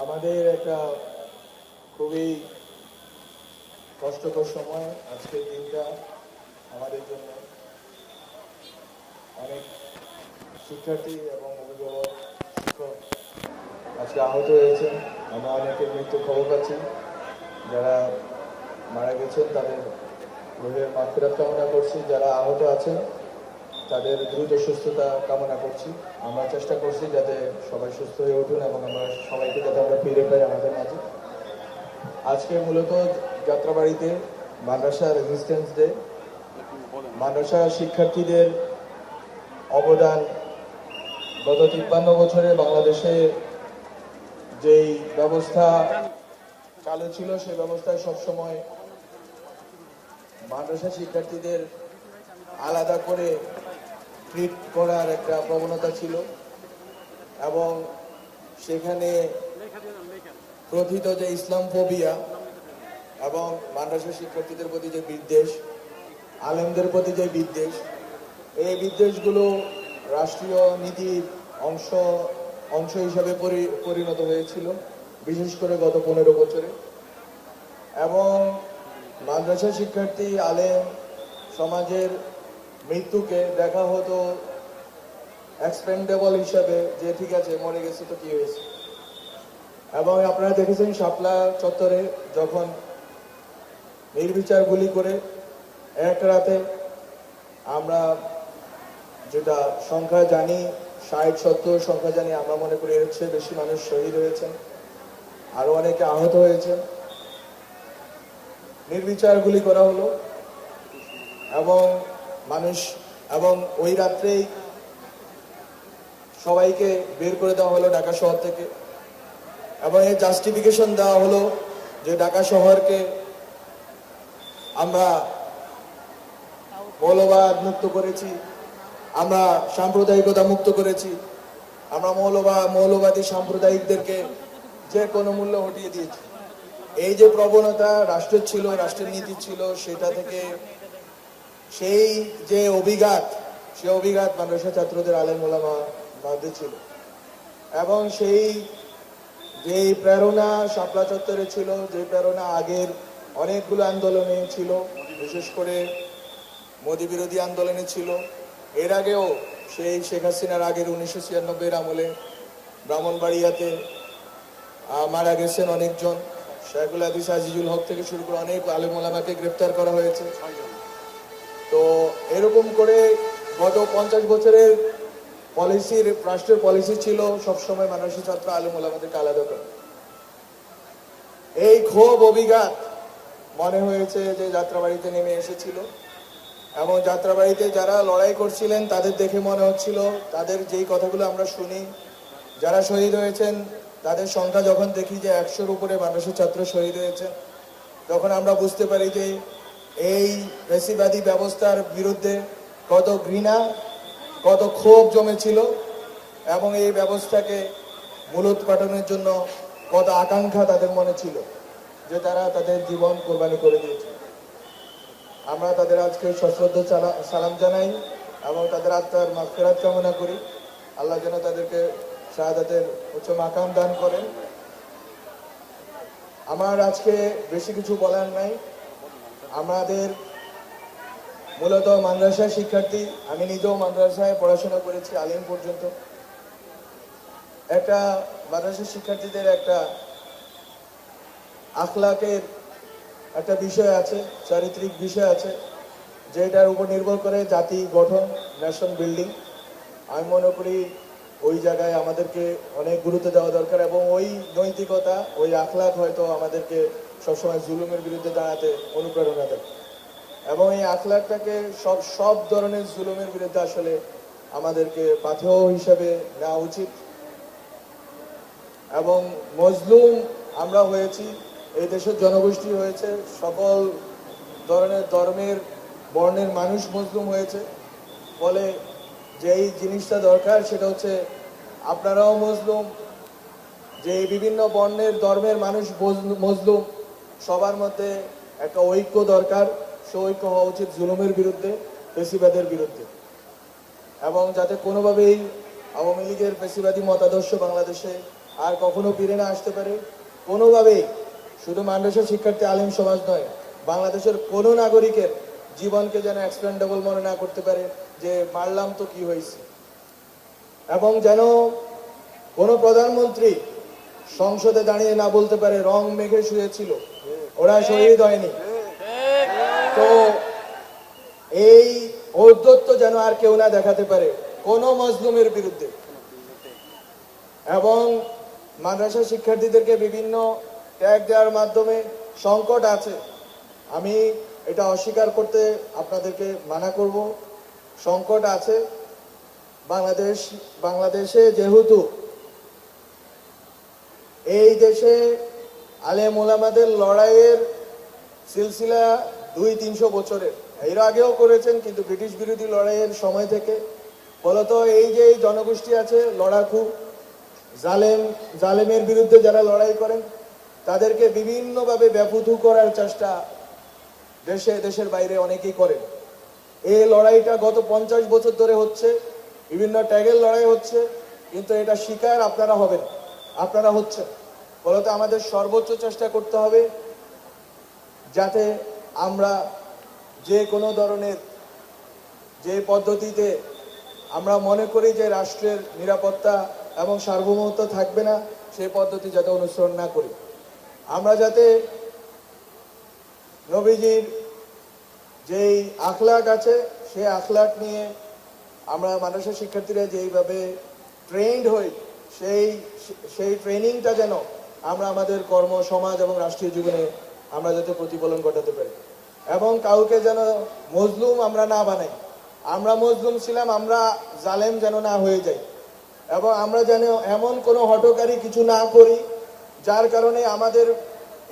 আমাদের একটা খুবই কষ্টকর সময় আজকের দিনটা আমাদের জন্য। অনেক শিক্ষার্থী এবং অভিভাবক শিক্ষক আজকে আহত হয়েছেন। আমরা অনেকের মৃত্যুর খবর পাচ্ছি। যারা মারা গেছেন তাদের রোগের মাগফিরাত কামনা করছি। যারা আহত আছেন তাদের দ্রুত সুস্থতা কামনা করছি। আমরা চেষ্টা করছি যাতে সবাই সুস্থ হয়ে উঠুন এবং আমরা সবাইকে যাতে আমরা ফিরে পাই আমাদের মাঝে। আজকে মূলত যাত্রাবাড়িতে মাদ্রাসা রেজিস্ট্যান্স ডে। মাদ্রাসা শিক্ষার্থীদের অবদান গত 53 বছরে বাংলাদেশে যেই ব্যবস্থা চালু ছিল সেই ব্যবস্থায় সবসময় মাদ্রাসা শিক্ষার্থীদের আলাদা করে ট্রিট করার একটা প্রবণতা ছিল এবং সেখানে প্রথিত যে ইসলাম ফোবিয়া এবং মাদ্রাসা শিক্ষার্থীদের প্রতি যে বিদ্বেষ, আলেমদের প্রতি যে বিদ্বেষ, এই বিদ্বেষগুলো রাষ্ট্রীয় নীতির অংশ হিসাবে পরিণত হয়েছিল, বিশেষ করে গত 15 বছরে। এবং মাদ্রাসা শিক্ষার্থী আলেম সমাজের মৃত্যুকে দেখা হতো এক্সপেন্ডেবল হিসাবে, যে ঠিক আছে মরে গেছে তো কি হয়েছে। এবং আপনারা দেখেছেন শাপলা চত্বরে যখন নির্বিচার গুলি করে এক রাতে, আমরা যেটা সংখ্যা জানি 60-70 সংখ্যা জানি, আমরা মনে করি এর চেয়ে বেশি মানুষ শহীদ হয়েছেন, আরো অনেকে আহত হয়েছেন। নির্বিচার গুলি করা হলো এবং ওই রাত্রেই সবাইকে বের করে দেওয়া হলো ঢাকা শহর থেকে। এবং এই জাস্টিফিকেশন দেওয়া হলো যে ঢাকা শহরকে আমরা মৌলবাদ মুক্ত করেছি, আমরা সাম্প্রদায়িকতা মুক্ত করেছি, আমরা মৌলবাদী সাম্প্রদায়িকদেরকে যে কোনো মূল্য হটিয়ে দিয়েছি। এই যে প্রবণতা রাষ্ট্রের ছিল, রাষ্ট্রের নীতি ছিল, সেটা থেকে সেই যে অভিঘাত মাদ্রাসা ছাত্রদের আলেম ওলামা মধ্যে ছিল। এবং সেই যে প্রেরণা শাপলা চত্বরে ছিল, যে প্রেরণা আগের অনেকগুলো আন্দোলনে ছিল, বিশেষ করে মোদী বিরোধী আন্দোলনে ছিল। এর আগেও সেই শেখ হাসিনার আগের 1996 আমলে ব্রাহ্মণবাড়িয়াতে মারা গেছেন অনেকজন। শেখুল হাদিস আজিজুল হক থেকে শুরু করে অনেক আলেম ওলামাকে গ্রেপ্তার করা হয়েছে। তো এরকম করে গত 50 বছরের রাষ্ট্রের পলিসি ছিল সবসময় মাদ্রাসা ছাত্র আলেম ওলামাদেরকে আলাদা করা। এই ক্ষোভ অভিঘাত মনে হয়েছে যে যাত্রাবাড়িতে নেমে এসেছিল এবং যাত্রাবাড়িতে যারা লড়াই করছিলেন তাদের দেখে মনে হচ্ছিল, তাদের যেই কথাগুলো আমরা শুনি, যারা শহীদ হয়েছেন তাদের সংখ্যা যখন দেখি যে 100-র উপরে মাদ্রাসা ছাত্র শহীদ হয়েছেন, তখন আমরা বুঝতে পারি যে এই ফ্যাসিবাদী ব্যবস্থার বিরুদ্ধে কত ঘৃণা, কত ক্ষোভ জমেছিল এবং এই ব্যবস্থাকে মূলোৎপাটনের জন্য কত আকাঙ্ক্ষা তাদের মনে ছিল, যে তারা তাদের জীবন কোরবানি করে দিয়েছে। আমরা তাদের আজকে সশ্রদ্ধ সালাম জানাই এবং তাদের আত্মার মাগফিরাত কামনা করি। আল্লাহ যেন তাদেরকে শাহাদাতের উচ্চ মাকাম দান করেন। আমার আজকে বেশি কিছু বলার নাই। আমাদের মূলত মাদ্রাসার শিক্ষার্থী, আমি নিজেও মাদ্রাসায় পড়াশোনা করেছি আলিম পর্যন্ত। একটা মাদ্রাসার শিক্ষার্থীদের একটা আখলাকের একটা বিষয় আছে, চারিত্রিক বিষয় আছে, যেটার উপর নির্ভর করে জাতি গঠন, ন্যাশন বিল্ডিং। আমি মনে করি ওই জায়গায় আমাদেরকে অনেক গুরুত্ব দেওয়া দরকার এবং ওই নৈতিকতা, ওই আখলাক হয়তো আমাদেরকে সবসময় জুলুমের বিরুদ্ধে দাঁড়াতে অনুপ্রেরণা দেয়। এবং এই আখলাকটাকে সব ধরনের জুলুমের বিরুদ্ধে আসলে আমাদেরকে পাথেয় হিসাবে নেওয়া উচিত। এবং মজলুম আমরা হয়েছি, এই দেশের জনগোষ্ঠী হয়েছে, সকল ধরনের ধর্মের বর্ণের মানুষ মজলুম হয়েছে। ফলে যেই জিনিসটা দরকার সেটা হচ্ছে আপনারাও মজলুম, যে বিভিন্ন বর্ণের ধর্মের মানুষ মজলুম, সবার মধ্যে একটা ঐক্য দরকার। সে ঐক্য হওয়া উচিত জুলুমের বিরুদ্ধে, ফ্যাসিবাদের বিরুদ্ধে। এবং যাতে কোনোভাবেই আওয়ামী লীগের ফ্যাসিবাদী মতাদর্শ বাংলাদেশে আর কখনো ফিরে না আসতে পারে। কোনোভাবেই শুধু মাদ্রাসা শিক্ষার্থী আলেম সমাজ নয়, বাংলাদেশের কোনো নাগরিকের জীবনকে যেন এক্সপেন্ডেবল মনে না করতে পারে যে মারলাম তো কি হয়েছে। এবং যেন কোনো প্রধানমন্ত্রী সংসদে দাঁড়িয়ে না বলতে পারে রং মেঘে শুয়েছিল, ওরা শহীদ হয়নি। তো এই ঔদ্ধত্য যেন আর কেউ না দেখাতে পারে কোনো মজলুমের বিরুদ্ধে। এবং মাদ্রাসা শিক্ষার্থীদেরকে বিভিন্ন ট্যাগ দেওয়ার মাধ্যমে সংকট আছে, আমি এটা অস্বীকার করতে আপনাদেরকে মানা করব। সংকট আছে। বাংলাদেশে যেহেতু এই দেশে আলেম ওলামাদের লড়াইয়ের সিলসিলা 200-300 বছরের, এর আগেও করেছেন, কিন্তু ব্রিটিশ বিরোধী লড়াইয়ের সময় থেকে ফলত এই যে জনগোষ্ঠী আছে লড়াকু, জালেমের বিরুদ্ধে যারা লড়াই করেন, তাদেরকে বিভিন্নভাবে ব্যাপুত করার চেষ্টা দেশের বাইরে অনেকেই করেন। এই লড়াইটা গত 50 বছর ধরে হচ্ছে, বিভিন্ন ট্যাগের লড়াই হচ্ছে, কিন্তু এটা শিকার আপনারা হবেন, আপনারা হচ্ছে। ফলত আমাদের সর্বোচ্চ চেষ্টা করতে হবে যাতে আমরা যে কোনো ধরনের যে পদ্ধতিতে আমরা মনে করি যে রাষ্ট্রের নিরাপত্তা এবং সার্বভৌমত্ব থাকবে না, সেই পদ্ধতি যাতে অনুসরণ না করি। আমরা যাতে নবীজির যেই আখলাক আছে সেই আখলাক নিয়ে আমরা মাদ্রাসা শিক্ষার্থীরা যেইভাবে ট্রেন্ড হই, সেই ট্রেনিংটা যেন আমরা আমাদের কর্ম, সমাজ এবং রাষ্ট্রীয় জীবনে আমরা যাতে প্রতিফলন ঘটাতে পারি। এবং কাউকে যেন মজলুম আমরা না বানাই। আমরা মজলুম ছিলাম, আমরা জালেম যেন না হয়ে যাই। এবং আমরা যেন এমন কোনো হঠকারী কিছু না করি যার কারণে আমাদের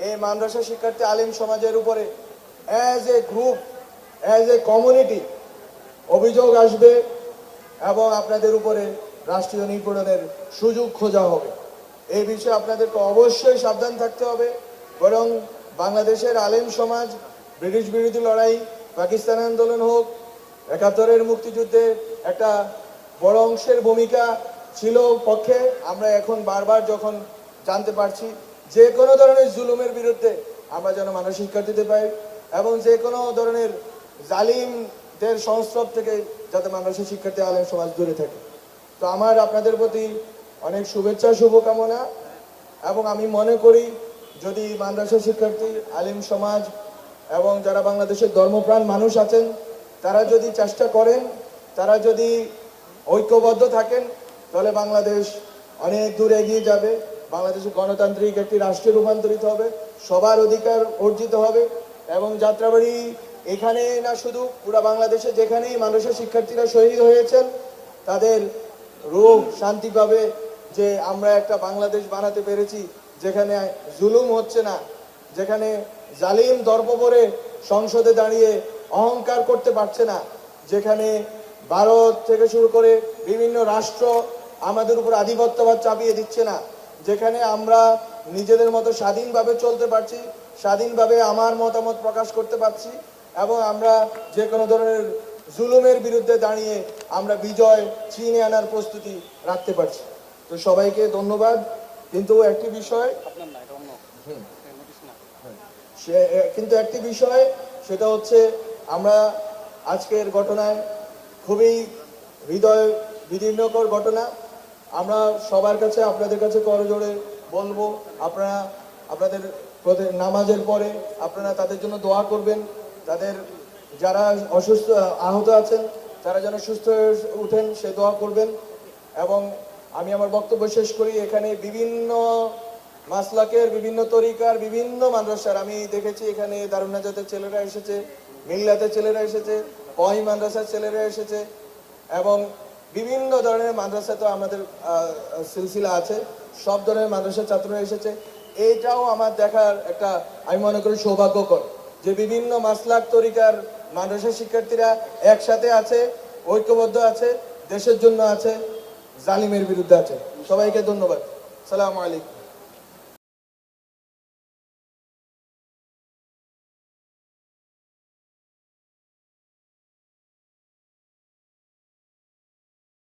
এই মাদ্রাসা শিক্ষার্থী আলেম সমাজের উপরে as a group, as a community অভিযোগ আসবে এবং আপনাদের উপরে রাষ্ট্রীয় নিপীড়নের সুযোগ খোঁজা হবে। এই বিষয়ে আপনাদেরকে অবশ্যই সাবধান থাকতে হবে। বরং বাংলাদেশের আলেম সমাজ ব্রিটিশ বিরোধী লড়াই, পাকিস্তান আন্দোলন হোক, 71-এর মুক্তিযুদ্ধে একটা বড় অংশের ভূমিকা ছিল পক্ষে। আমরা এখন বারবার যখন জানতে পারছি যে কোনো ধরনের জুলুমের বিরুদ্ধে আমরা যেন মানব শিক্ষার্থীদের পাই এবং যে কোনো ধরনের জালিমদের সংস্রব থেকে যাতে মাদ্রাসা শিক্ষার্থী আলেম সমাজ দূরে থাকে। তো আমার আপনাদের প্রতি অনেক শুভেচ্ছা, শুভকামনা। এবং আমি মনে করি যদি মাদ্রাসা শিক্ষার্থী আলেম সমাজ এবং যারা বাংলাদেশের ধর্মপ্রাণ মানুষ আছেন তারা যদি চেষ্টা করেন, তারা যদি ঐক্যবদ্ধ থাকেন, তাহলে বাংলাদেশ অনেক দূর এগিয়ে যাবে। বাংলাদেশের গণতান্ত্রিক একটি রাষ্ট্রে রূপান্তরিত হবে, সবার অধিকার অর্জিত হবে। এবং যাত্রাবাড়ি এখানে না, শুধু পুরা বাংলাদেশে যেখানেই মাদ্রাসা শিক্ষার্থীরা শহীদ হয়েছেন তাদের রূহ শান্তি পাবে যে আমরা একটা বাংলাদেশ বানাতে পেরেছি যেখানে জুলুম হচ্ছে না, যেখানে জালিম দর্প করে সংসদে দাঁড়িয়ে অহংকার করতে পারছে না, যেখানে ভারত থেকে শুরু করে বিভিন্ন রাষ্ট্র আমাদের উপর আধিপত্যবাদ চাপিয়ে দিচ্ছে না, যেখানে আমরা নিজেদের মতো স্বাধীনভাবে চলতে পারছি, স্বাধীনভাবে আমার মতামত প্রকাশ করতে পারছি এবং আমরা যে কোনো ধরনের জুলুমের বিরুদ্ধে দাঁড়িয়ে আমরা বিজয় ছিনিয়ে আনার প্রস্তুতি রাখতে পারছি। তো সবাইকে ধন্যবাদ। কিন্তু একটি বিষয় সেটা হচ্ছে আমরা আজকের ঘটনায় খুবই হৃদয় বিদীর্ণকর ঘটনা। আমরা সবার কাছে, আপনাদের কাছে করজোড়ে বলবো, আপনারা আপনাদের নামাজের পরে আপনারা তাদের জন্য দোয়া করবেন। তাদের যারা অসুস্থ আহত আছেন তারা যেন সুস্থ হয়ে উঠেন সে দোয়া করবেন। এবং আমি আমার বক্তব্য শেষ করি। এখানে বিভিন্ন মাসলাকের, বিভিন্ন তরিকার, বিভিন্ন মাদ্রাসার আমি দেখেছি। এখানে দারুন নাজাতের ছেলেরা এসেছে, মিল্লাতের ছেলেরা এসেছে, কওমি মাদ্রাসার ছেলেরা এসেছে এবং বিভিন্ন ধরনের মাদ্রাসা তো আমাদের সিলসিলা আছে, সব ধরনের মাদ্রাসার ছাত্ররা এসেছে। এইটাও আমার দেখার একটা, আমি মনে করি সৌভাগ্যকর যে বিভিন্ন মাসলাক তরিকার মাদ্রাসা শিক্ষার্থীরা একসাথে আছে, ঐক্যবদ্ধ আছে, দেশের জন্য আছে, জালিমের বিরুদ্ধে আছে। সবাইকে ধন্যবাদ। সালামু আলাইকুম।